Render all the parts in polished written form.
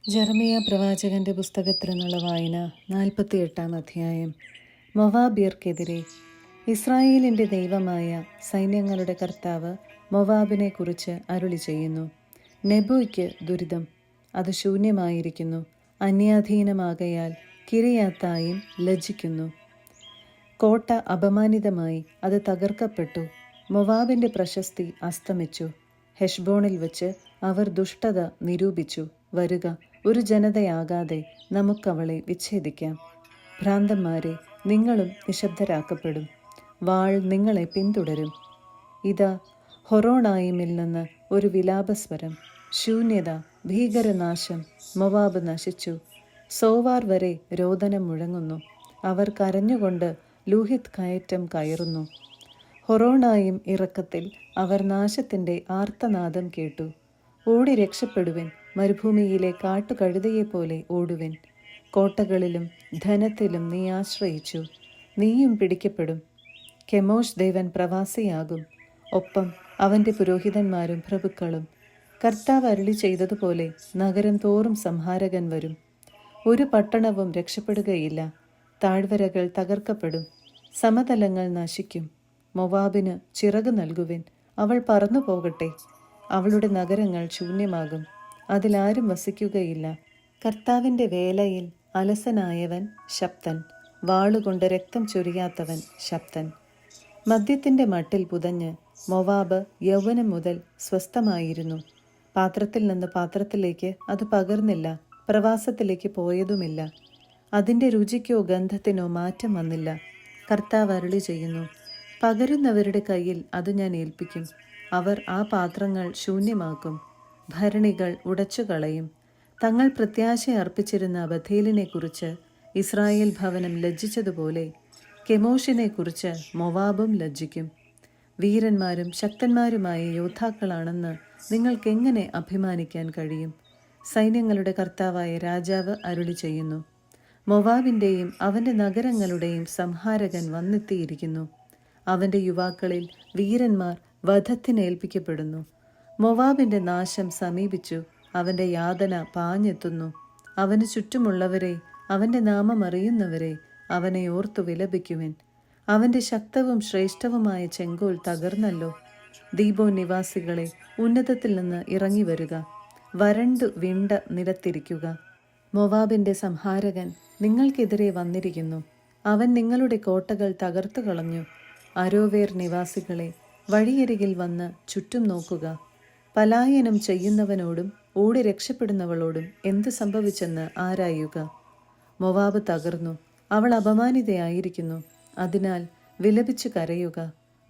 ജെറമിയ പ്രവാചകന്റെ പുസ്തകത്തിൽ നിന്നുള്ള വായന 48-ാം അധ്യായം. മൊവാബ്യർക്കെതിരെ. ഇസ്രായേലിൻ്റെ ദൈവമായ സൈന്യങ്ങളുടെ കർത്താവ് മൊവാബിനെ കുറിച്ച് അരുളി ചെയ്യുന്നു. നെബോയ്ക്ക് ദുരിതം, അത് ശൂന്യമായിരിക്കുന്നു. അന്യാധീനമാകയാൽ കിരിയാത്തായും ലജ്ജിക്കുന്നു. കോട്ട അപമാനിതമായി, അത് തകർക്കപ്പെട്ടു. മൊവാബിൻ്റെ പ്രശസ്തി അസ്തമിച്ചു. ഹെഷ്ബോണിൽ വച്ച് അവർ ദുഷ്ടത നിരൂപിച്ചു. വരുക, ഒരു ജനതയാകാതെ നമുക്കവളെ വിച്ഛേദിക്കാം. ഭ്രാന്തന്മാരെ, നിങ്ങളും നിശബ്ദരാക്കപ്പെടും. വാൾ നിങ്ങളെ പിന്തുടരും. ഇതാ, ഹൊറോണായിമിൽ നിന്ന് ഒരു വിലാപസ്വരം. ശൂന്യത, ഭീകരനാശം. മൊവാബ് നശിച്ചു. സോവാർ വരെ രോദനം മുഴങ്ങുന്നു. അവർ കരഞ്ഞുകൊണ്ട് ലൂഹിത് കയറ്റം കയറുന്നു. ഹൊറോണായും ഇറക്കത്തിൽ അവർ നാശത്തിൻ്റെ ആർത്തനാദം കേട്ടു. ഓടി രക്ഷപ്പെടുവിൻ, മരുഭൂമിയിലെ കാട്ടുകഴുതയെപ്പോലെ ഓടുവിൻ. കോട്ടകളിലും ധനത്തിലും നീ ആശ്രയിച്ചു, നീയും പിടിക്കപ്പെടും. കെമോഷ് ദേവൻ പ്രവാസിയാകും, ഒപ്പം അവൻ്റെ പുരോഹിതന്മാരും പ്രഭുക്കളും. കർത്താവ് അരുളി ചെയ്തതുപോലെ നഗരം തോറും സംഹാരകൻ വരും. ഒരു പട്ടണവും രക്ഷപ്പെടുകയില്ല. താഴ്വരകൾ തകർക്കപ്പെടും, സമതലങ്ങൾ നശിക്കും. മൊവാബിന് ചിറക് നൽകുവിൻ, അവൾ പറന്നു പോകട്ടെ. അവളുടെ നഗരങ്ങൾ ശൂന്യമാകും, അതിലാരും വസിക്കുകയില്ല. കർത്താവിൻ്റെ വേലയിൽ അലസനായവൻ ശബ്ദൻ, വാളുകൊണ്ട് രക്തം ചൊരിയാത്തവൻ ശബ്ദൻ. മദ്യത്തിൻ്റെ മട്ടിൽ പുതഞ്ഞ് മൊവാബ് യൗവനം മുതൽ സ്വസ്ഥമായിരുന്നു. പാത്രത്തിൽ നിന്ന് പാത്രത്തിലേക്ക് അത് പകർന്നില്ല, പ്രവാസത്തിലേക്ക് പോയതുമില്ല. അതിൻ്റെ രുചിക്കോ ഗന്ധത്തിനോ മാറ്റം വന്നില്ല. കർത്താവ് അരുളി ചെയ്യുന്നു, പകരുന്നവരുടെ കയ്യിൽ അത് ഞാൻ ഏൽപ്പിക്കും. അവർ ആ പാത്രങ്ങൾ ശൂന്യമാക്കും, ഭരണികൾ ഉടച്ചുകളയും. തങ്ങൾ പ്രത്യാശ അർപ്പിച്ചിരുന്ന ബഥേലിനെക്കുറിച്ച് ഇസ്രായേൽ ഭവനം ലജ്ജിച്ചതുപോലെ കെമോഷിനെക്കുറിച്ച് മൊവാബും ലജ്ജിക്കും. വീരന്മാരും ശക്തന്മാരുമായ യോദ്ധാക്കളാണെന്ന് നിങ്ങൾക്കെങ്ങനെ അഭിമാനിക്കാൻ കഴിയും? സൈന്യങ്ങളുടെ കർത്താവായ രാജാവ് അരുളി ചെയ്യുന്നു, മൊവാബിൻ്റെയും അവൻ്റെ നഗരങ്ങളുടെയും സംഹാരകൻ വന്നെത്തിയിരിക്കുന്നു. അവൻ്റെ യുവാക്കളിൽ വീരന്മാർ വധത്തിനേൽപ്പിക്കപ്പെടുന്നു. മൊവാബിൻ്റെ നാശം സമീപിച്ചു, അവൻ്റെ യാതന പാഞ്ഞെത്തുന്നു. അവന് ചുറ്റുമുള്ളവരെ, അവൻ്റെ നാമം അറിയുന്നവരെ, അവനെ ഓർത്തു വിലപിക്കുവിൻ. അവൻ്റെ ശക്തവും ശ്രേഷ്ഠവുമായ ചെങ്കോൽ തകർന്നല്ലോ. ദീബോൻ നിവാസികളെ, ഉന്നതത്തിൽ നിന്ന് ഇറങ്ങി വരിക, വരണ്ടു വിണ്ട നിലത്തിരിക്കുക. മൊവാബിൻ്റെ സംഹാരകൻ നിങ്ങൾക്കെതിരെ വന്നിരിക്കുന്നു. അവൻ നിങ്ങളുടെ കോട്ടകൾ തകർത്തു കളഞ്ഞു. അരോവേർ നിവാസികളെ, വഴിയരികിൽ വന്ന് ചുറ്റും നോക്കുക. പലായനം ചെയ്യുന്നവനോടും ഓടി രക്ഷപ്പെടുന്നവളോടും എന്തു സംഭവിച്ചെന്ന് ആരായുക. മൊവാബ് തകർന്നു, അവൾ അപമാനിതയായിരിക്കുന്നു. അതിനാൽ വിലപിച്ചു കരയുക.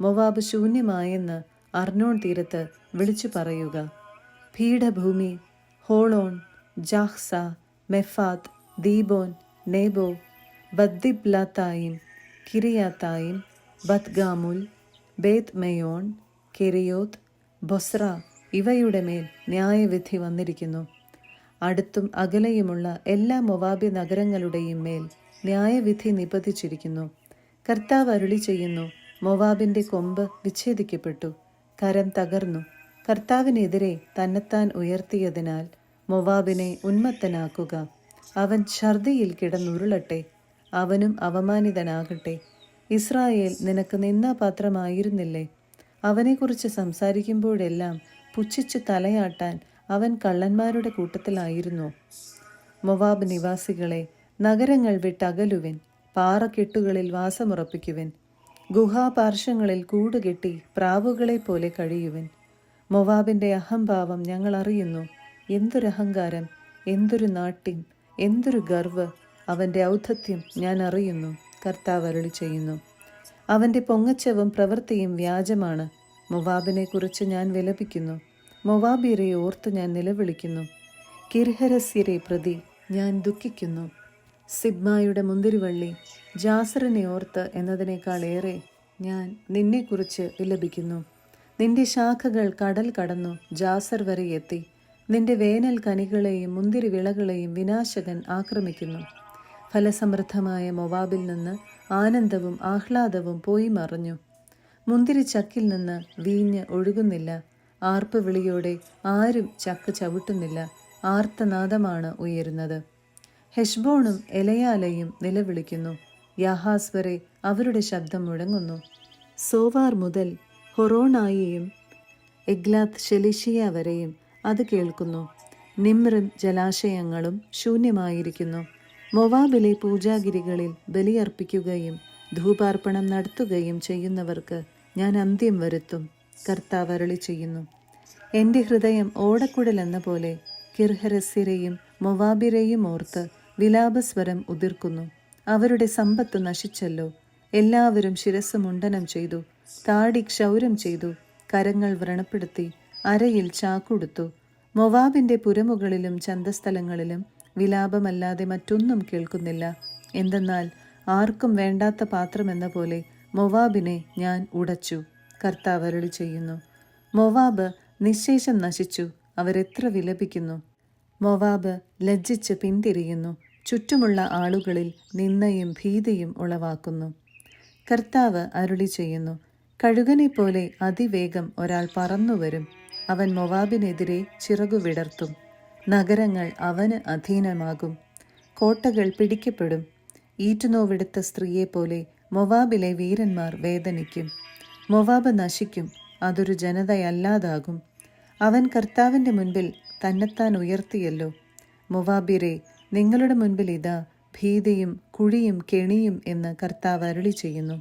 മൊവാബ് ശൂന്യമായെന്ന് അർണോൺ തീരത്ത് വിളിച്ചു പറയുക. പീഠഭൂമി, ഹോളോൺ, ജാഹ്സ, മെഫാത്ത്, ദീബോൻ, നെബോ, ബദ്ദിബ്ലാത്തായും, കിരിയാത്തായും, ബത്ഗാമുൽ, ബേത് മെയോൺ, കെരിയോത്ത്, ബൊസ്ര ഇവയുടെ മേൽ ന്യായവിധി വന്നിരിക്കുന്നു. അടുത്തും അകലെയുമുള്ള എല്ലാ മൊവാബി നഗരങ്ങളുടെയും മേൽ ന്യായവിധി നിപതിച്ചിരിക്കുന്നു. കർത്താവ് അരുളി ചെയ്യുന്നു, മൊവാബിൻ്റെ കൊമ്പ് വിച്ഛേദിക്കപ്പെട്ടു, കരം തകർന്നു. കർത്താവിനെതിരെ തന്നെത്താൻ ഉയർത്തിയതിനാൽ മൊവാബിനെ ഉന്മത്തനാക്കുക. അവൻ ഛർദിയിൽ കിടന്നുരുളട്ടെ, അവനും അവമാനിതനാകട്ടെ. ഇസ്രായേൽ നിനക്ക് നിന്ദാപാത്രമായിരുന്നില്ലേ? അവനെക്കുറിച്ച് സംസാരിക്കുമ്പോഴെല്ലാം പുച്ഛിച്ച് തലയാട്ടാൻ അവൻ കള്ളന്മാരുടെ കൂട്ടത്തിലായിരുന്നു. മൊവാബ് നിവാസികളെ, നഗരങ്ങൾ വിട്ടകലുവിൻ, പാറക്കെട്ടുകളിൽ വാസമുറപ്പിക്കുവിൻ. ഗുഹാപാർശ്വങ്ങളിൽ കൂടുകെട്ടി പ്രാവുകളെ പോലെ കഴിയുവിൻ. മൊവാബിൻ്റെ അഹംഭാവം ഞങ്ങൾ അറിയുന്നു. എന്തൊരഹങ്കാരം, എന്തൊരു നാട്യം, എന്തൊരു ഗർവ്! അവൻ്റെ ഔദ്ധത്യം ഞാൻ അറിയുന്നു. കർത്താവ് അരുളി ചെയ്യുന്നു, അവൻ്റെ പൊങ്ങച്ചവും പ്രവൃത്തിയും വ്യാജമാണ്. മൊവാബിനെ കുറിച്ച് ഞാൻ വിലപിക്കുന്നു. മൊവാബിയരെ ഓർത്ത് ഞാൻ നിലവിളിക്കുന്നു. കിർഹരസ്യരെ പ്രതി ഞാൻ ദുഃഖിക്കുന്നു. സിബ്മായുടെ മുന്തിരിവള്ളി, ജാസറിനെ ഓർത്ത് എന്നതിനേക്കാളേറെ ഞാൻ നിന്നെക്കുറിച്ച് വിലപിക്കുന്നു. നിന്റെ ശാഖകൾ കടൽ കടന്നു ജാസർ വരെ എത്തി. നിന്റെ വേനൽ കനികളെയും മുന്തിരി വിളകളെയും വിനാശകൻ ആക്രമിക്കുന്നു. ഫലസമൃദ്ധമായ മൊവാബിൽ നിന്ന് ആനന്ദവും ആഹ്ലാദവും പോയി മറഞ്ഞു. മുന്തിരിച്ചക്കിൽ നിന്ന് വീഞ്ഞ് ഒഴുകുന്നില്ല. ആർപ്പ് വിളിയോടെ ആരും ചക്ക് ചവിട്ടുന്നില്ല. ആർത്തനാദമാണ് ഉയരുന്നത്. ഹെഷ്ബോണും എലയാലയും നിലവിളിക്കുന്നു. യാഹാസ് വരെ അവരുടെ ശബ്ദം മുഴങ്ങുന്നു. സോവാർ മുതൽ ഹൊറോണായിയും എഗ്ലാത്ത് ശെലിഷിയ വരെയും അത് കേൾക്കുന്നു. നിമ്രും ജലാശയങ്ങളും ശൂന്യമായിരിക്കുന്നു. മൊവാബിലെ പൂജാഗിരികളിൽ ബലിയർപ്പിക്കുകയും ധൂപാർപ്പണം നടത്തുകയും ചെയ്യുന്നവർക്ക് ഞാൻ അന്ത്യം വരുത്തും. കർത്താവ് അരുളി ചെയ്യുന്നു. എൻ്റെ ഹൃദയം ഓടക്കുഴൽ എന്ന പോലെ കിർഹരസ്യരെയും മൊവാബിരെയും ഓർത്ത് വിലാപസ്വരം ഉതിർക്കുന്നു. അവരുടെ സമ്പത്ത് നശിച്ചല്ലോ. എല്ലാവരും ശിരസ് മുണ്ഡനം ചെയ്തു, താടി ക്ഷൗരം ചെയ്തു, കരങ്ങൾ വ്രണപ്പെടുത്തി, അരയിൽ ചാക്കുടുത്തു. മൊവാബിൻ്റെ പുരമുകളിലും ചന്തസ്ഥലങ്ങളിലും വിലാപമല്ലാതെ മറ്റൊന്നും കേൾക്കുന്നില്ല. എന്തെന്നാൽ ആർക്കും വേണ്ടാത്ത പാത്രമെന്ന പോലെ മൊവാബിനെ ഞാൻ ഉടച്ചു. കർത്താവ് അരുളി ചെയ്യുന്നു. മൊവാബ് നിശ്ശേഷം നശിച്ചു. അവരെത്ര വിലപിക്കുന്നു. മൊവാബ് ലജ്ജിച്ച് പിന്തിരിയുന്നു. ചുറ്റുമുള്ള ആളുകളിൽ നിന്ദയും ഭീതിയും ഉളവാക്കുന്നു. കർത്താവ് അരുളി ചെയ്യുന്നു. കഴുകനെപ്പോലെ അതിവേഗം ഒരാൾ പറന്നുവരും. അവൻ മൊവാബിനെതിരെ ചിറകുവിടർത്തും. നഗരങ്ങൾ അവന് അധീനമാകും. കോട്ടകൾ പിടിക്കപ്പെടും. ഈറ്റുനോവെടുത്ത സ്ത്രീയെപ്പോലെ മൊവാബിലെ വീരന്മാർ വേദനിക്കും. മൊവാബ് നശിക്കും. അതൊരു ജനതയല്ലാതാകും. അവൻ കർത്താവിൻ്റെ മുൻപിൽ തന്നെത്താൻ ഉയർത്തിയല്ലോ. മൊവാബിരെ, നിങ്ങളുടെ മുൻപിൽ ഇതാ ഭീതിയും കുഴിയും കെണിയും എന്ന് കർത്താവ് അരുളി ചെയ്യുന്നു.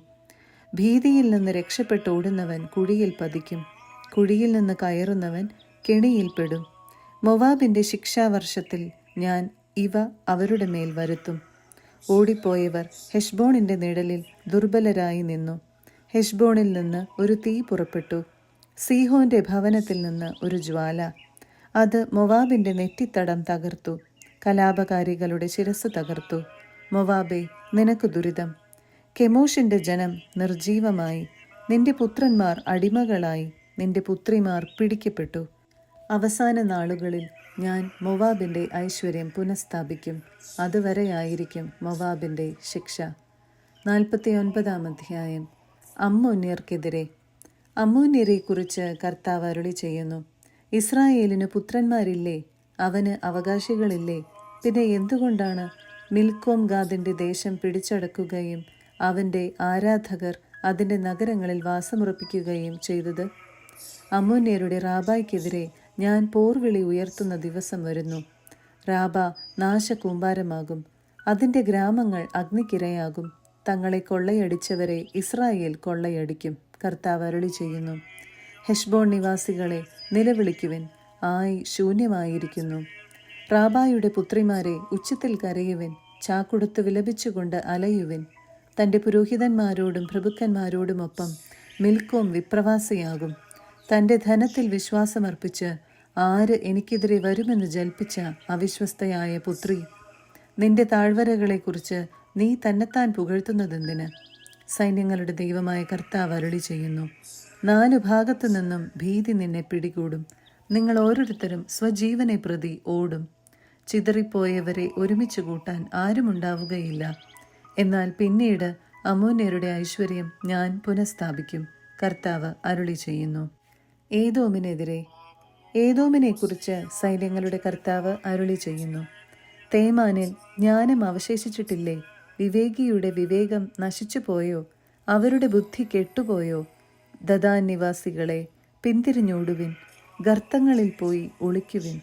ഭീതിയിൽ നിന്ന് രക്ഷപ്പെട്ട് ഓടുന്നവൻ കുഴിയിൽ പതിക്കും. കുഴിയിൽ നിന്ന് കയറുന്നവൻ കെണിയിൽപ്പെടും. മൊവാബിൻ്റെ ശിക്ഷാവർഷത്തിൽ ഞാൻ ഇവ അവരുടെ മേൽ വരുത്തും. ഓടിപ്പോയവർ ഹെഷ്ബോണിൻ്റെ നിഴലിൽ ദുർബലരായി നിന്നു. ഹെഷ്ബോണിൽ നിന്ന് ഒരു തീ പുറപ്പെട്ടു. സീഹോന്റെ ഭവനത്തിൽ നിന്ന് ഒരു ജ്വാല. അത് മൊവാബിൻ്റെ നെറ്റിത്തടം തകർത്തു. കലാപകാരികളുടെ ശിരസ് തകർത്തു. മൊവാബേ, നിനക്ക് ദുരിതം. കെമോഷിൻ്റെ ജനം നിർജീവമായി. നിന്റെ പുത്രന്മാർ അടിമകളായി. നിന്റെ പുത്രിമാർ പിടിക്കപ്പെട്ടു. അവസാന നാളുകളിൽ ഞാൻ മൊവാബിൻ്റെ ഐശ്വര്യം പുനഃസ്ഥാപിക്കും. അതുവരെയായിരിക്കും മൊവാബിൻ്റെ ശിക്ഷ. 49 അധ്യായം. അമ്മോന്യർക്കെതിരെ. അമ്മോന്യരെക്കുറിച്ച് കർത്താവ് അരുളി ചെയ്യുന്നു. ഇസ്രായേലിന് പുത്രന്മാരില്ലേ? അവന് അവകാശികളില്ലേ? പിന്നെ എന്തുകൊണ്ടാണ് മിൽക്കോം ഗാദിൻ്റെ ദേശം പിടിച്ചടക്കുകയും അവൻ്റെ ആരാധകർ അതിൻ്റെ നഗരങ്ങളിൽ വാസമുറപ്പിക്കുകയും ചെയ്തത്? അമ്മോന്യരുടെ റാബായ്ക്കെതിരെ ഞാൻ പോർവിളി ഉയർത്തുന്ന ദിവസം വരുന്നു. റാബ നാശകൂമ്പാരമാകും. അതിൻ്റെ ഗ്രാമങ്ങൾ അഗ്നിക്കിരയാകും. തങ്ങളെ കൊള്ളയടിച്ചവരെ ഇസ്രായേൽ കൊള്ളയടിക്കും. കർത്താവ് അരുളി ചെയ്യുന്നു. ഹെഷ്ബോൺ നിവാസികളെ, നിലവിളിക്കുവിൻ. ആയി ശൂന്യമായിരിക്കുന്നു. റാബായുടെ പുത്രിമാരെ, ഉച്ചത്തിൽ കരയുവിൻ. ചാക്കുടുത്ത് വിലപിച്ചുകൊണ്ട് അലയുവിൻ. തൻ്റെ പുരോഹിതന്മാരോടും പ്രഭുക്കന്മാരോടുമൊപ്പം മിൽക്കോം വിപ്രവാസിയാകും. തൻ്റെ ധനത്തിൽ വിശ്വാസമർപ്പിച്ച് ആര് എനിക്കെതിരെ വരുമെന്ന് ജൽപ്പിച്ച അവിശ്വസ്തയായ പുത്രി, നിന്റെ താഴ്വരകളെക്കുറിച്ച് നീ തന്നെത്താൻ പുകഴ്ത്തുന്നതെന്തിന്? സൈന്യങ്ങളുടെ ദൈവമായ കർത്താവ് അരുളി ചെയ്യുന്നു. 4 ഭാഗത്തു നിന്നും ഭീതി നിന്നെ പിടികൂടും. നിങ്ങൾ ഓരോരുത്തരും സ്വജീവനെ പ്രതി ഓടും. ചിതറിപ്പോയവരെ ഒരുമിച്ച് കൂട്ടാൻ ആരുമുണ്ടാവുകയില്ല. എന്നാൽ പിന്നീട് അമ്മോന്യരുടെ ഐശ്വര്യം ഞാൻ പുനഃസ്ഥാപിക്കും. കർത്താവ് അരുളി ചെയ്യുന്നു. ഏദോമിനെതിരെ. ഏദോമിനെക്കുറിച്ച് സൈന്യങ്ങളുടെ കർത്താവ് അരുളി ചെയ്യുന്നു. തേമാനിൽ ജ്ഞാനം അവശേഷിച്ചിട്ടില്ലേ? വിവേകിയുടെ വിവേകം നശിച്ചു പോയോ? അവരുടെ ബുദ്ധി കെട്ടുപോയോ? ദദാൻ നിവാസികളെ, പിന്തിരിഞ്ഞോടുവിൻ. ഗർത്തങ്ങളിൽ പോയി ഒളിക്കുവിൻ.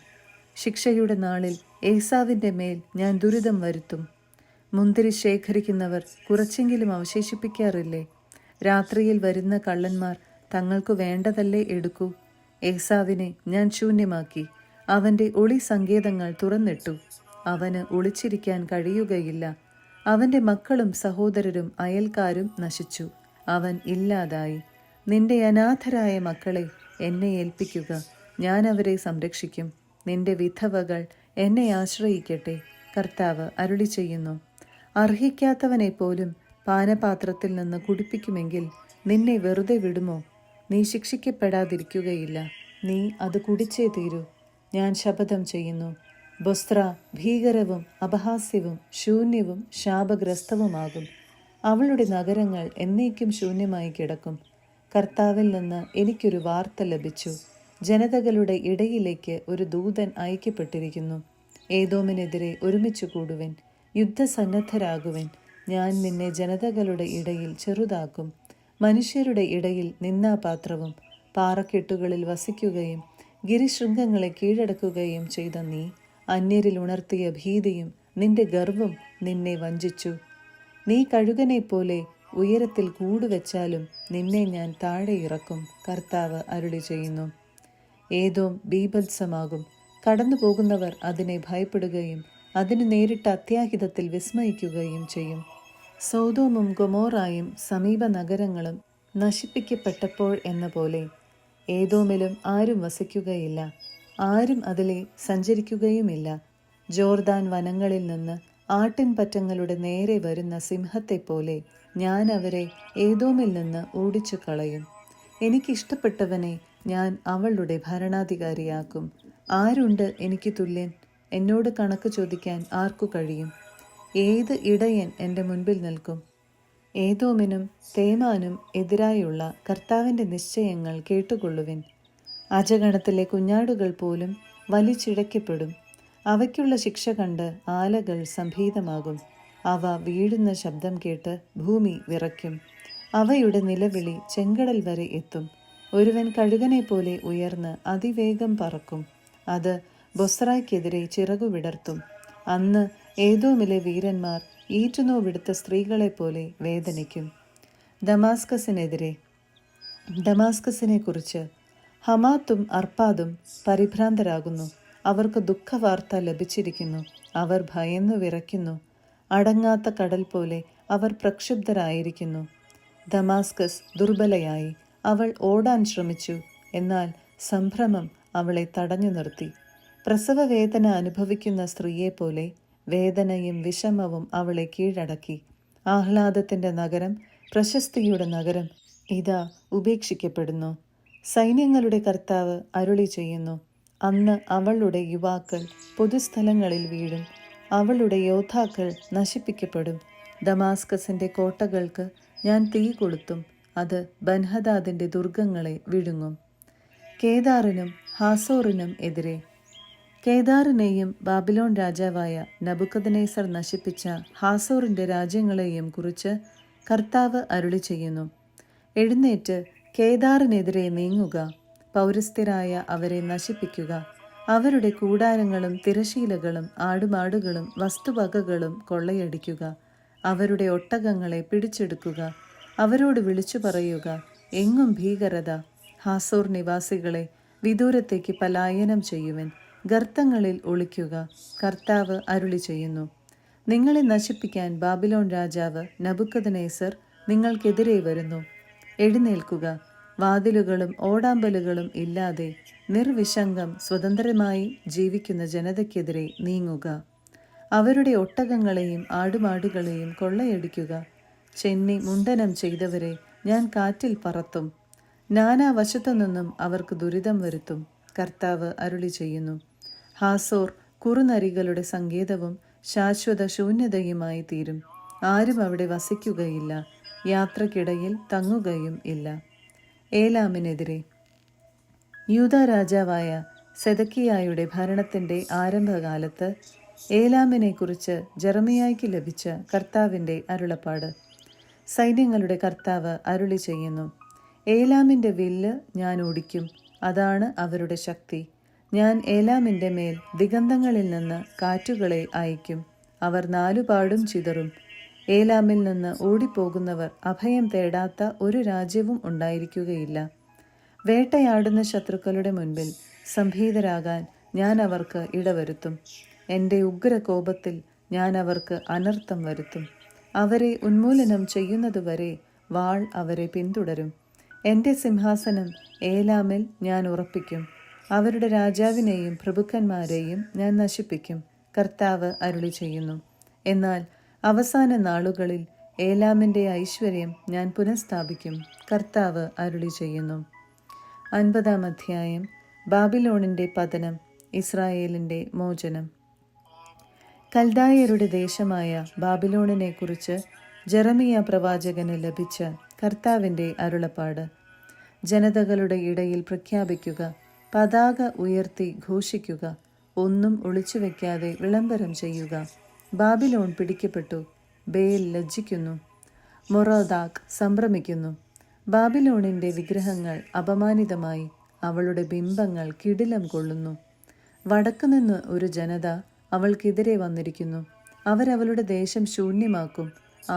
ശിക്ഷയുടെ നാളിൽ ഏസാവിൻ്റെ മേൽ ഞാൻ ദുരിതം വരുത്തും. മുന്തിരി ശേഖരിക്കുന്നവർ കുറച്ചെങ്കിലും അവശേഷിപ്പിക്കാറില്ലേ? രാത്രിയിൽ വരുന്ന കള്ളന്മാർ തങ്ങൾക്കു വേണ്ടതല്ലേ എടുക്കൂ. ഏസാവിനെ ഞാൻ ശൂന്യമാക്കി. അവൻ്റെ ഒളി സങ്കേതങ്ങൾ തുറന്നിട്ടു. അവന് ഒളിച്ചിരിക്കാൻ കഴിയുകയില്ല. അവൻ്റെ മക്കളും സഹോദരരും അയൽക്കാരും നശിച്ചു. അവൻ ഇല്ലാതായി. നിന്റെ അനാഥരായ മക്കളെ എന്നെ ഏൽപ്പിക്കുക. ഞാൻ അവരെ സംരക്ഷിക്കും. നിന്റെ വിധവകൾ എന്നെ ആശ്രയിക്കട്ടെ. കർത്താവ് അരുളി ചെയ്യുന്നു. അർഹിക്കാത്തവനെപ്പോലും പാനപാത്രത്തിൽ നിന്ന് കുടിപ്പിക്കുമെങ്കിൽ നിന്നെ വെറുതെ വിടുമോ? നീ ശിക്ഷിക്കപ്പെടാതിരിക്കുകയില്ല. നീ അത് കുടിച്ചേ തീരൂ. ഞാൻ ശപഥം ചെയ്യുന്നു. ബൊസ്ര ഭീകരവും അപഹാസ്യവും ശൂന്യവും ശാപഗ്രസ്തവുമാകും. അവളുടെ നഗരങ്ങൾ എന്നേക്കും ശൂന്യമായി കിടക്കും. കർത്താവിൽ നിന്ന് എനിക്കൊരു വാർത്ത ലഭിച്ചു. ജനതകളുടെ ഇടയിലേക്ക് ഒരു ദൂതൻ അയക്കപ്പെട്ടിരിക്കുന്നു. ഏദോമിനെതിരെ ഒരുമിച്ച് കൂടുവൻ, യുദ്ധസന്നദ്ധരാകുവൻ. ഞാൻ നിന്നെ ജനതകളുടെ ഇടയിൽ ചെറുതാക്കും, മനുഷ്യരുടെ ഇടയിൽ നിന്നാപാത്രവും. പാറക്കെട്ടുകളിൽ വസിക്കുകയും ഗിരിശൃംഗങ്ങളെ കീഴടക്കുകയും ചെയ്ത നീ, അന്യരിൽ ഉണർത്തിയ ഭീതിയും നിന്റെ ഗർവ്വം നിന്നെ വഞ്ചിച്ചു. നീ കഴുകനെപ്പോലെ ഉയരത്തിൽ കൂടുവെച്ചാലും നിന്നെ ഞാൻ താഴെ ഇറക്കും, കർത്താവ് അരുളി ചെയ്യുന്നു. ഏദോം ബീഭത്സമാകും, കടന്നു പോകുന്നവർ അതിനെ ഭയപ്പെടുകയും അതിന് നേരിട്ട അത്യാഹിതത്തിൽ വിസ്മയിക്കുകയും ചെയ്യും. സോദോമും ഗൊമോറായും സമീപ നഗരങ്ങളും നശിപ്പിക്കപ്പെട്ടപ്പോൾ എന്ന പോലെ ഏദോമിലും ആരും വസിക്കുകയില്ല, ആരും അതിലെ സഞ്ചരിക്കുകയുമില്ല. ജോർദാൻ വനങ്ങളിൽ നിന്ന് ആട്ടിൻപറ്റങ്ങളുടെ നേരെ വരുന്ന സിംഹത്തെപ്പോലെ ഞാൻ അവരെ ഏദോമിൽ നിന്ന് ഓടിച്ചു കളയും. എനിക്കിഷ്ടപ്പെട്ടവനെ ഞാൻ അവളുടെ ഭരണാധികാരിയാക്കും. ആരുണ്ട് എനിക്ക് തുല്യൻ? എന്നോട് കണക്ക് ചോദിക്കാൻ ആർക്കു കഴിയും? ഏത് ഇടയൻ എൻ്റെ മുൻപിൽ നിൽക്കും? ഏദോമിനും തേമാനും എതിരായുള്ള കർത്താവിൻ്റെ നിശ്ചയങ്ങൾ കേട്ടുകൊള്ളുവിൻ. അജഗണത്തിലെ കുഞ്ഞാടുകൾ പോലും വലിച്ചിഴക്കപ്പെടും. അവയ്ക്കുള്ള ശിക്ഷ കണ്ട് ആലകൾ സംഭീതമാകും. അവ വീഴുന്ന ശബ്ദം കേട്ട് ഭൂമി വിറയ്ക്കും. അവയുടെ നിലവിളി ചെങ്കടൽ വരെ എത്തും. ഒരുവൻ കഴുകനെ പോലെ ഉയർന്ന് അതിവേഗം പറക്കും. അത് ബൊസ്രായ്ക്കെതിരെ ചിറകു വിടർത്തും. അന്ന് ഏദോമിലെ വീരന്മാർ ഈറ്റുനോവെടുത്ത സ്ത്രീകളെപ്പോലെ വേദനിക്കും. ദമാസ്കസിനെ കുറിച്ച് ഹമാത്തും അർപ്പാദും പരിഭ്രാന്തരാകുന്നു. അവർക്ക് ദുഃഖവാർത്ത ലഭിച്ചിരിക്കുന്നു. അവർ ഭയന്നു വിറയ്ക്കുന്നു. അടങ്ങാത്ത കടൽ പോലെ അവർ പ്രക്ഷുബ്ധരായിരിക്കുന്നു. ദമാസ്കസ് ദുർബലയായി. അവൾ ഓടാൻ ശ്രമിച്ചു, എന്നാൽ സംഭ്രമം അവളെ തടഞ്ഞു നിർത്തി. പ്രസവവേദന അനുഭവിക്കുന്ന സ്ത്രീയെപ്പോലെ വേദനയും വിഷമവും അവളെ കീഴടക്കി. ആഹ്ലാദത്തിൻ്റെ നഗരം, പ്രശസ്തിയുടെ നഗരം ഇതാ ഉപേക്ഷിക്കപ്പെടുന്നു. സൈന്യങ്ങളുടെ കർത്താവ് അരുളി ചെയ്യുന്നു. അന്ന് അവളുടെ യുവാക്കൾ പൊതുസ്ഥലങ്ങളിൽ വീഴും. അവളുടെ യോദ്ധാക്കൾ നശിപ്പിക്കപ്പെടും. ദമാസ്കസിൻ്റെ കോട്ടകൾക്ക് ഞാൻ തീ കൊളുത്തും. അത് ബൻഹദാദിൻ്റെ ദുർഗങ്ങളെ വിഴുങ്ങും. കേദാറിനും ഹാസോറിനും എതിരെ. കേദാറിനെയും ബാബിലോൺ രാജാവായ നബുക്കദ്നേസർ നശിപ്പിച്ച ഹാസോറിൻ്റെ രാജ്യങ്ങളെയും കുറിച്ച് കർത്താവ് അരുളി ചെയ്യുന്നു. എഴുന്നേറ്റ് കേദാറിനെതിരെ നീങ്ങുക, പൗരസ്ഥരായ അവരെ നശിപ്പിക്കുക. അവരുടെ കൂടാരങ്ങളും തിരശീലകളും ആടുമാടുകളും വസ്തുവകകളും കൊള്ളയടിക്കുക. അവരുടെ ഒട്ടകങ്ങളെ പിടിച്ചെടുക്കുക. അവരോട് വിളിച്ചു പറയുക, എങ്ങും ഭീകരത. ഹാസോർ നിവാസികളെ വിദൂരത്തേക്ക് പലായനം ചെയ്യുവൻ. ഗർത്തങ്ങളിൽ ഒളിക്കുക. കർത്താവ് അരുളി ചെയ്യുന്നു. നിങ്ങളെ നശിപ്പിക്കാൻ ബാബിലോൺ രാജാവ് നബുക്കദ്നേസർ നിങ്ങൾക്കെതിരെ വരുന്നു. എഴുന്നേൽക്കുക. വാതിലുകളും ഓടാമ്പലുകളും ഇല്ലാതെ നിർവിശങ്കം സ്വതന്ത്രമായി ജീവിക്കുന്ന ജനതയ്ക്കെതിരെ നീങ്ങുക. അവരുടെ ഒട്ടകങ്ങളെയും ആടുമാടുകളെയും കൊള്ളയടിക്കുക. ചെന്നി മുണ്ടനം ചെയ്തവരെ ഞാൻ കാറ്റിൽ പറത്തും. നാനാവശത്തു നിന്നും അവർക്ക് ദുരിതം വരുത്തും. കർത്താവ് അരുളി ചെയ്യുന്നു. ഹാസോർ കുറുനരികളുടെ സങ്കേതവും ശാശ്വത ശൂന്യതയുമായി തീരും. ആരും അവിടെ വസിക്കുകയില്ല, യാത്രക്കിടയിൽ തങ്ങുകയും ഇല്ല. ഏലാമിനെതിരെ. യൂദാ രാജാവായ സെദക്കിയായുടെ ഭരണത്തിൻ്റെ ആരംഭകാലത്ത് ഏലാമിനെക്കുറിച്ച് ജെറമിയായ്ക്ക് ലഭിച്ച കർത്താവിൻ്റെ അരുളപ്പാട്. സൈന്യങ്ങളുടെ കർത്താവ് അരുളി ചെയ്യുന്നു. ഏലാമിൻ്റെ വില്ല് ഞാൻ ഒടിക്കും, അതാണ് അവരുടെ ശക്തി. ഞാൻ ഏലാമിൻ്റെ മേൽ ദിഗന്ധങ്ങളിൽ നിന്ന് കാറ്റുകളെ അയക്കും. അവർ നാലുപാടും ചിതറും. ഏലാമിൽ നിന്ന് ഓടിപ്പോകുന്നവർ അഭയം തേടാത്ത ഒരു രാജ്യവും ഉണ്ടായിരിക്കുകയില്ല. വേട്ടയാടുന്ന ശത്രുക്കളുടെ മുൻപിൽ സംഭീതരാകാൻ ഞാൻ അവർക്ക് ഇടവരുത്തും. എൻ്റെ ഉഗ്രകോപത്തിൽ ഞാൻ അവർക്ക് അനർത്ഥം വരുത്തും. അവരെ ഉന്മൂലനം ചെയ്യുന്നതുവരെ വാൾ അവരെ പിന്തുടരും. എൻ്റെ സിംഹാസനം ഏലാമിൽ ഞാൻ ഉറപ്പിക്കും. അവരുടെ രാജാവിനെയും പ്രഭുക്കന്മാരെയും ഞാൻ നശിപ്പിക്കും. കർത്താവ് അരുളി ചെയ്യുന്നു. എന്നാൽ അവസാന നാളുകളിൽ ഏലാമിൻ്റെ ഐശ്വര്യം ഞാൻ പുനഃസ്ഥാപിക്കും. കർത്താവ് അരുളി ചെയ്യുന്നു. 50-ാം അധ്യായം. ബാബിലോണിൻ്റെ പതനം, ഇസ്രായേലിൻ്റെ മോചനം. കൽദായരുടെ ദേശമായ ബാബിലോണിനെക്കുറിച്ച് ജെറമിയ പ്രവാചകന് ലഭിച്ച കർത്താവിൻ്റെ അരുളപ്പാട്. ജനതകളുടെ ഇടയിൽ പ്രഖ്യാപിക്കുക, പതാക ഉയർത്തി ഘോഷിക്കുക. ഒന്നും ഒളിച്ചുവെക്കാതെ വിളംബരം ചെയ്യുക. ബാബിലോൺ പിടിക്കപ്പെട്ടു. ബേൽ ലജ്ജിക്കുന്നു. മൊറോദാക്ക് സംഭ്രമിക്കുന്നു. ബാബിലോണിൻ്റെ വിഗ്രഹങ്ങൾ അപമാനിതമായി. അവളുടെ ബിംബങ്ങൾ കിടിലം കൊള്ളുന്നു. വടക്കുനിന്ന് ഒരു ജനത അവൾക്കെതിരെ വന്നിരിക്കുന്നു. അവരവളുടെ ദേശം ശൂന്യമാക്കും.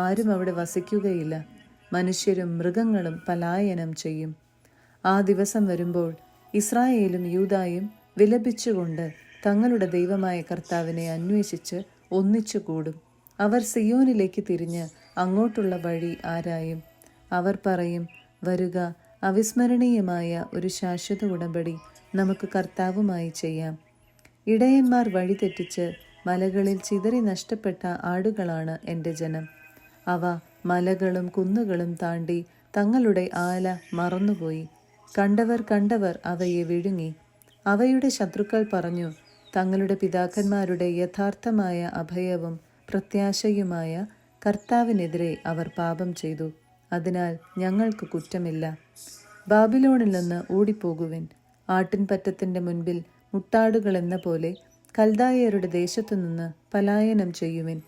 ആരും അവിടെ വസിക്കുകയില്ല. മനുഷ്യരും മൃഗങ്ങളും പലായനം ചെയ്യും. ആ ദിവസം വരുമ്പോൾ ഇസ്രായേലും യൂദായും വിലപിച്ചുകൊണ്ട് തങ്ങളുടെ ദൈവമായ കർത്താവിനെ അന്വേഷിച്ച് ഒന്നിച്ചുകൂടും. അവർ സിയോനിലേക്ക് തിരിഞ്ഞ് അങ്ങോട്ടുള്ള വഴി ആരായും. അവർ പറയും, വരുക, അവിസ്മരണീയമായ ഒരു ശാശ്വത ഉടമ്പടി നമുക്ക് കർത്താവുമായി ചെയ്യാം. ഇടയന്മാർ വഴിതെറ്റിച്ച് മലകളിൽ ചിതറി നഷ്ടപ്പെട്ട ആടുകളാണ് എൻ്റെ ജനം. അവ മലകളും കുന്നുകളും താണ്ടി തങ്ങളുടെ ആല മറന്നുപോയി. കണ്ടവർ അവയെ വിഴുങ്ങി. അവയുടെ ശത്രുക്കൾ പറഞ്ഞു, തങ്ങളുടെ പിതാക്കന്മാരുടെ യഥാർത്ഥമായ അഭയവും പ്രത്യാശയുമായ കർത്താവിനെതിരെ അവർ പാപം ചെയ്തു. അതിനാൽ ഞങ്ങൾക്ക് കുറ്റമില്ല. ബാബിലോണിൽ നിന്ന് ഓടിപ്പോകുവിൻ. ആട്ടിൻപറ്റത്തിൻ്റെ മുൻപിൽ മുട്ടാടുകളെന്ന പോലെ കൽദായരുടെ ദേശത്തുനിന്ന് പലായനം ചെയ്യുവിൻ.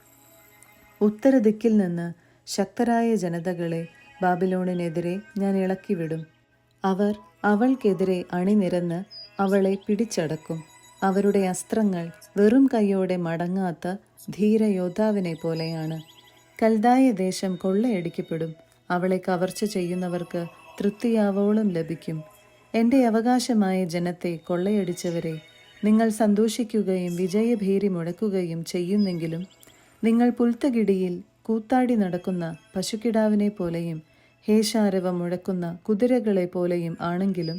ഉത്തരദിക്കിൽ നിന്ന് ശക്തരായ ജനതകളെ ബാബിലോണിനെതിരെ ഞാൻ ഇളക്കിവിടും. അവർ അവൾക്കെതിരെ അണിനിരന്ന് അവളെ പിടിച്ചടക്കും. അവരുടെ അസ്ത്രങ്ങൾ വെറും കൈയോടെ മടങ്ങാത്ത ധീരയോദ്ധാവിനെ പോലെയാണ്. കൽദായ ദേശം കൊള്ളയടിക്കപ്പെടും. അവളെ കവർച്ച ചെയ്യുന്നവർക്ക് തൃപ്തിയാവോളം ലഭിക്കും. എൻ്റെ അവകാശമായ ജനത്തെ കൊള്ളയടിച്ചവരെ, നിങ്ങൾ സന്തോഷിക്കുകയും വിജയഭീരി മുഴക്കുകയും ചെയ്യുന്നെങ്കിലും നിങ്ങൾ പുൽത്തകിടിയിൽ കൂത്താടി നടക്കുന്ന പശുക്കിടാവിനെ പോലെയും ഹേഷാരവം മുഴക്കുന്ന കുതിരകളെ പോലെയും ആണെങ്കിലും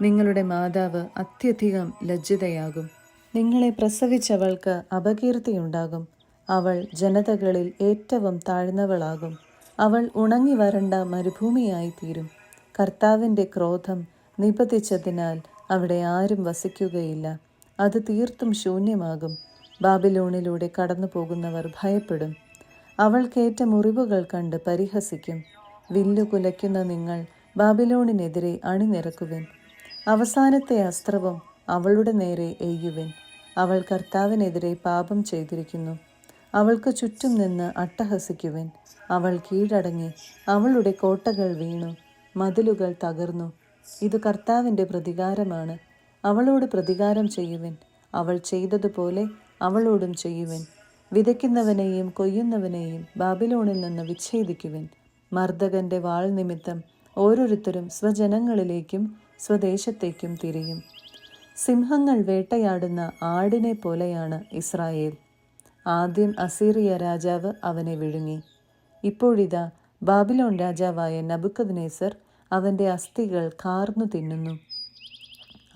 നിങ്ങളുടെ മാതാവ് അത്യധികം ലജ്ജിതയാകും. നിങ്ങളെ പ്രസവിച്ചവൾക്ക് അപകീർത്തിയുണ്ടാകും. അവൾ ജനതകളിൽ ഏറ്റവും താഴ്ന്നവളാകും. അവൾ ഉണങ്ങി വരണ്ട മരുഭൂമിയായിത്തീരും. കർത്താവിൻ്റെ ക്രോധം നിപതിച്ചതിനാൽ അവിടെ ആരും വസിക്കുകയില്ല. അത് തീർത്തും ശൂന്യമാകും. ബാബിലോണിലൂടെ കടന്നു പോകുന്നവർ ഭയപ്പെടും. അവൾക്കേറ്റ മുറിവുകൾ കണ്ട് പരിഹസിക്കും. വില്ലു കുലയ്ക്കുന്ന നിങ്ങൾ ബാബിലോണിനെതിരെ അണിനിരക്കുവിൻ. അവസാനത്തെ അസ്ത്രവും അവളുടെ നേരെ എയ്യുവിൻ. അവൾ കർത്താവിനെതിരെ പാപം ചെയ്തിരിക്കുന്നു. അവൾക്ക് ചുറ്റും നിന്ന് അട്ടഹസിക്കുവിൻ. അവൾ കീഴടങ്ങി. അവളുടെ കോട്ടകൾ വീണു, മതിലുകൾ തകർന്നു. ഇത് കർത്താവിൻ്റെ പ്രതികാരമാണ്. അവളോട് പ്രതികാരം ചെയ്യുവിൻ. അവൾ ചെയ്തതുപോലെ അവളോടും ചെയ്യുവിൻ. വിതയ്ക്കുന്നവനെയും കൊയ്യുന്നവനെയും ബാബിലോണിൽ നിന്ന് വിച്ഛേദിക്കുവിൻ. മർദ്ദകന്റെ വാൾ നിമിത്തം ഓരോരുത്തരും സ്വജനങ്ങളിലേക്കും സ്വദേശത്തേക്കും തിരിയും. സിംഹങ്ങൾ വേട്ടയാടുന്ന ആടിനെ പോലെയാണ് ഇസ്രായേൽ. ആദ്യം അസീറിയ രാജാവ് അവനെ വിഴുങ്ങി. ഇപ്പോഴിതാ ബാബിലോൺ രാജാവായ നബുക്കദ്നേസർ അവൻ്റെ അസ്ഥികൾ കാർന്നു തിന്നുന്നു.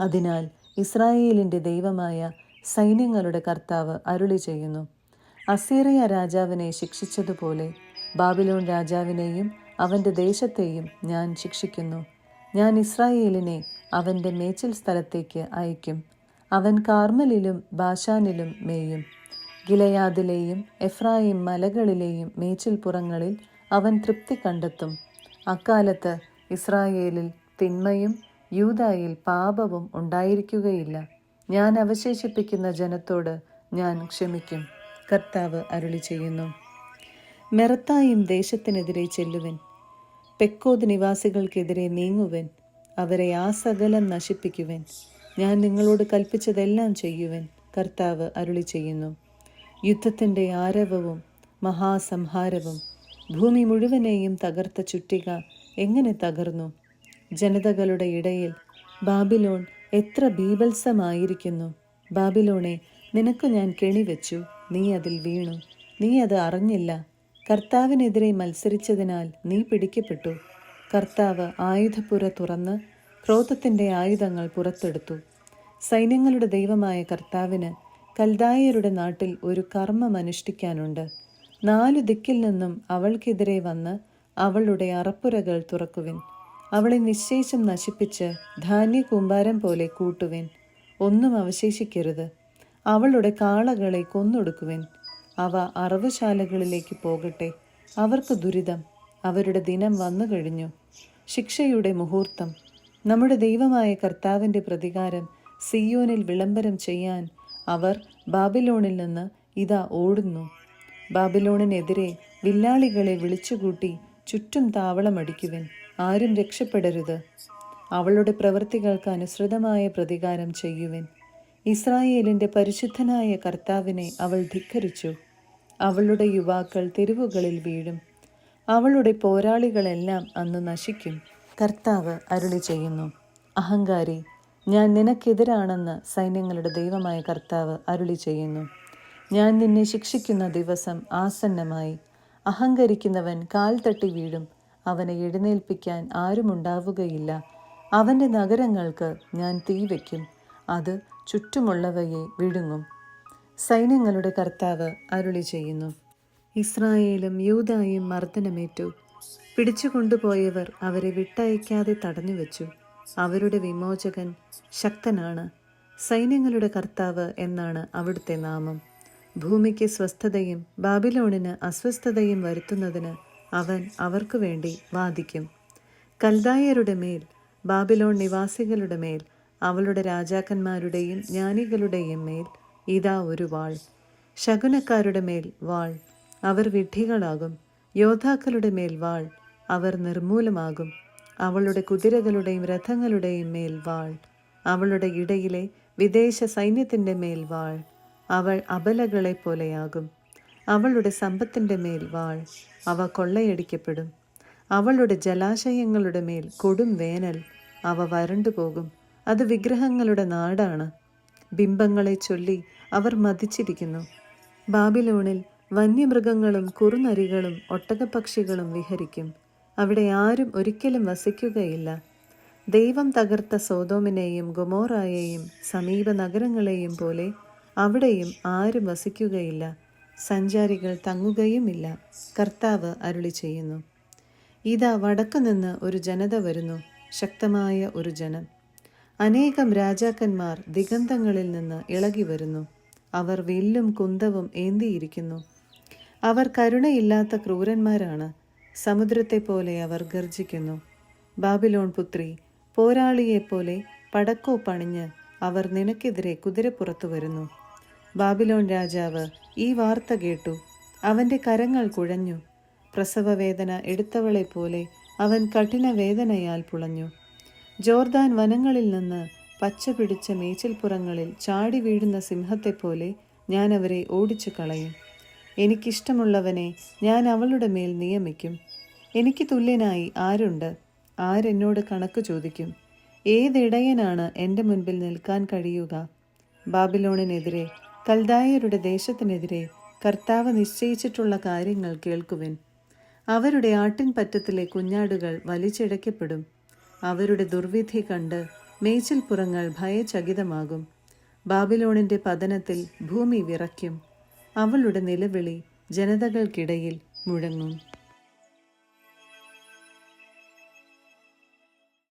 അതിനാൽ ഇസ്രായേലിൻ്റെ ദൈവമായ സൈന്യങ്ങളുടെ കർത്താവ് അരുളി ചെയ്യുന്നു, അസീറിയ രാജാവിനെ ശിക്ഷിച്ചതുപോലെ ബാബിലോൺ രാജാവിനെയും അവൻ്റെ ദേശത്തെയും ഞാൻ ശിക്ഷിക്കുന്നു. ഞാൻ ഇസ്രായേലിനെ അവൻ്റെ മേച്ചിൽ സ്ഥലത്തേക്ക് അയക്കും. അവൻ കാർമലിലും ബാശാനിലും മേയും. ഗിലയാദിലെയും എഫ്രായിം മലകളിലെയും മേച്ചിൽപ്പുറങ്ങളിൽ അവൻ തൃപ്തി കണ്ടെത്തും. അക്കാലത്ത് ഇസ്രായേലിൽ തിന്മയും യൂദായിൽ പാപവും ഉണ്ടായിരിക്കുകയില്ല. ഞാൻ അവശേഷിപ്പിക്കുന്ന ജനത്തോട് ഞാൻ ക്ഷമിക്കും. കർത്താവ് അരുളി ചെയ്യുന്നു. മെറത്തായിം ദേശത്തിനെതിരെ ചെല്ലുവൻ. പെക്കോദ് നിവാസികൾക്കെതിരെ നീങ്ങുവൻ. അവരെ ആസകലം നശിപ്പിക്കുവൻ. ഞാൻ നിങ്ങളോട് കൽപ്പിച്ചതെല്ലാം ചെയ്യുവൻ. കർത്താവ് അരുളി ചെയ്യുന്നു. യുദ്ധത്തിൻ്റെ ആരവവും മഹാസംഹാരവും ഭൂമി മുഴുവനെയും തകർത്ത ചുറ്റിക എങ്ങനെ തകർന്നു! ജനതകളുടെ ഇടയിൽ ബാബിലോൺ എത്ര ബീഭത്സമായിരിക്കുന്നു! ബാബിലോണെ, നിനക്ക് ഞാൻ കെണിവെച്ചു, നീ അതിൽ വീണു, നീ അത് അറിഞ്ഞില്ല. കർത്താവിനെതിരെ മത്സരിച്ചതിനാൽ നീ പിടിക്കപ്പെട്ടു. കർത്താവ് ആയുധപ്പുര തുറന്ന് ക്രോധത്തിൻ്റെ ആയുധങ്ങൾ പുറത്തെടുത്തു. സൈന്യങ്ങളുടെ ദൈവമായ കർത്താവിന് കൽദായരുടെ നാട്ടിൽ ഒരു കർമ്മം അനുഷ്ഠിക്കാനുണ്ട്. 4 ദിക്കിൽ നിന്നും അവൾക്കെതിരെ വന്ന് അവളുടെ അറപ്പുരകൾ തുറക്കുവിൻ. അവളെ നിശ്ചയിച്ചും നശിപ്പിച്ച് ധാന്യകൂമ്പാരം പോലെ കൂട്ടുവിൻ. ഒന്നും അവശേഷിക്കരുത്. അവളുടെ കാളകളെ കൊന്നൊടുക്കുവിൻ. അവ അറവുശാലകളിലേക്ക് പോകട്ടെ. അവർക്ക് ദുരിതം. അവരുടെ ദിനം വന്നു കഴിഞ്ഞു. ശിക്ഷയുടെ മുഹൂർത്തം. നമ്മുടെ ദൈവമായ കർത്താവിൻ്റെ പ്രതികാരം സിയോനിൽ വിളംബരം ചെയ്യാൻ അവർ ബാബിലോണിൽ നിന്ന് ഇതാ ഓടുന്നു. ബാബിലോണിനെതിരെ വില്ലാളികളെ വിളിച്ചുകൂട്ടി ചുറ്റും താവളമടിക്കുവിൻ. ആരും രക്ഷപ്പെടരുത്. അവളുടെ പ്രവൃത്തികൾക്ക് അനുസൃതമായ പ്രതികാരം ചെയ്യുവിൻ. ഇസ്രായേലിൻ്റെ പരിശുദ്ധനായ കർത്താവിനെ അവൾ ധിക്കരിച്ചു. അവളുടെ യുവാക്കൾ തെരുവുകളിൽ വീഴും. അവളുടെ പോരാളികളെല്ലാം അന്ന് നശിക്കും. കർത്താവ് അരുളി ചെയ്യുന്നു. അഹങ്കാരി, ഞാൻ നിനക്കെതിരാണെന്ന് സൈന്യങ്ങളുടെ ദൈവമായ കർത്താവ് അരുളി ചെയ്യുന്നു. ഞാൻ നിന്നെ ശിക്ഷിക്കുന്ന ദിവസം ആസന്നമായി. അഹങ്കരിക്കുന്നവൻ കാൽ തട്ടി വീഴും. അവനെ എഴുന്നേൽപ്പിക്കാൻ ആരുമുണ്ടാവുകയില്ല. അവൻ്റെ നഗരങ്ങൾക്ക് ഞാൻ തീ വയ്ക്കും. അത് ചുറ്റുമുള്ളവയെ വിഴുങ്ങും. സൈന്യങ്ങളുടെ കർത്താവ് അരുളി ചെയ്യുന്നു. ഇസ്രായേലും യൂദായും മർദ്ദനമേറ്റു. പിടിച്ചുകൊണ്ടുപോയവർ അവരെ വിട്ടയക്കാതെ തടഞ്ഞുവെച്ചു. അവരുടെ വിമോചകൻ ശക്തനാണ്. സൈന്യങ്ങളുടെ കർത്താവ് എന്നാണ് അവിടുത്തെ നാമം. ഭൂമിക്ക് സ്വസ്ഥതയും ബാബിലോണിന് അസ്വസ്ഥതയും വരുത്തുന്നതിന് അവൻ അവർക്കു വേണ്ടി വാദിക്കും. കൽദായരുടെ മേൽ, ബാബിലോൺ നിവാസികളുടെ മേൽ, അവളുടെ രാജാക്കന്മാരുടെയും ജ്ഞാനികളുടെയും മേൽ ഇതാ ഒരു വാൾ. ശകുനക്കാരുടെ മേൽ വാൾ, അവർ വിഡ്ഢികളാകും. യോദ്ധാക്കളുടെ മേൽ വാൾ, അവർ നിർമൂലമാകും. അവളുടെ കുതിരകളുടെയും രഥങ്ങളുടെയും മേൽ വാൾ, അവളുടെ ഇടയിലെ വിദേശ സൈന്യത്തിൻ്റെ മേൽ വാൾ. അവൾ അബലകളെ പോലെയാകും. അവളുടെ സമ്പത്തിൻ്റെ മേൽ വാൾ, അവ കൊള്ളയടിക്കപ്പെടും. അവളുടെ ജലാശയങ്ങളുടെ മേൽ കൊടും വേനൽ, അവ വരണ്ടുപോകും. അത് വിഗ്രഹങ്ങളുടെ നാടാണ്. ബിംബങ്ങളെ ചൊല്ലി അവർ മതിച്ചിരിക്കുന്നു. ബാബിലോണിൽ വന്യമൃഗങ്ങളും കുറുനരികളും ഒട്ടകപ്പക്ഷികളും വിഹരിക്കും. അവിടെ ആരും ഒരിക്കലും വസിക്കുകയില്ല. ദൈവം തകർത്ത സോദോമിനെയും ഗൊമോറായെയും സമീപ നഗരങ്ങളെയും പോലെ അവിടെയും ആരും വസിക്കുകയില്ല. സഞ്ചാരികൾ തങ്ങുകയുമില്ല. കർത്താവ് അരുളി ചെയ്യുന്നു. ഇതാ വടക്കുനിന്ന് ഒരു ജനത വരുന്നു, ശക്തമായ ഒരു ജനം. അനേകം രാജാക്കന്മാർ ദിഗന്ധങ്ങളിൽ നിന്ന് ഇളകി വരുന്നു. അവർ വില്ലും കുന്തവും ഏന്തിയിരിക്കുന്നു. അവർ കരുണയില്ലാത്ത ക്രൂരന്മാരാണ്. സമുദ്രത്തെ പോലെ അവർ ഗർജിക്കുന്നു. ബാബിലോൺ പുത്രി, പോരാളിയെപ്പോലെ പടക്കോ പണിഞ്ഞ് അവർ നിനക്കെതിരെ കുതിരപ്പുറത്തു വരുന്നു. ബാബിലോൺ രാജാവ് ഈ വാർത്ത കേട്ടു. അവൻ്റെ കരങ്ങൾ കുഴഞ്ഞു. പ്രസവവേദന എടുത്തവളെ പോലെ അവൻ കഠിനവേദനയാൽ പുളഞ്ഞു. ജോർദാൻ വനങ്ങളിൽ നിന്ന് പച്ച പിടിച്ച മേച്ചിൽപ്പുറങ്ങളിൽ ചാടി വീഴുന്ന സിംഹത്തെപ്പോലെ ഞാൻ അവരെ ഓടിച്ചു കളയും. എനിക്കിഷ്ടമുള്ളവനെ ഞാൻ അവളുടെ മേൽ നിയമിക്കും. എനിക്ക് തുല്യനായി ആരുണ്ട്? ആരെന്നോട് കണക്ക് ചോദിക്കും? ഏതിടയനാണ് എൻ്റെ മുൻപിൽ നിൽക്കാൻ കഴിയുക? ബാബിലോണിനെതിരെ, കൽദായരുടെ ദേശത്തിനെതിരെ കർത്താവ് നിശ്ചയിച്ചിട്ടുള്ള കാര്യങ്ങൾ കേൾക്കുവിൻ. അവരുടെ ആട്ടിൻപറ്റത്തിലെ കുഞ്ഞാടുകൾ വലിച്ചിഴക്കപ്പെടും. അവരുടെ ദുർവിധി കണ്ട് മേച്ചിൽപ്പുറങ്ങൾ ഭയചകിതമാകും. ബാബിലോണിൻ്റെ പതനത്തിൽ ഭൂമി വിറയ്ക്കും. അവളുടെ നിലവിളി ജനതകൾക്കിടയിൽ മുഴങ്ങും.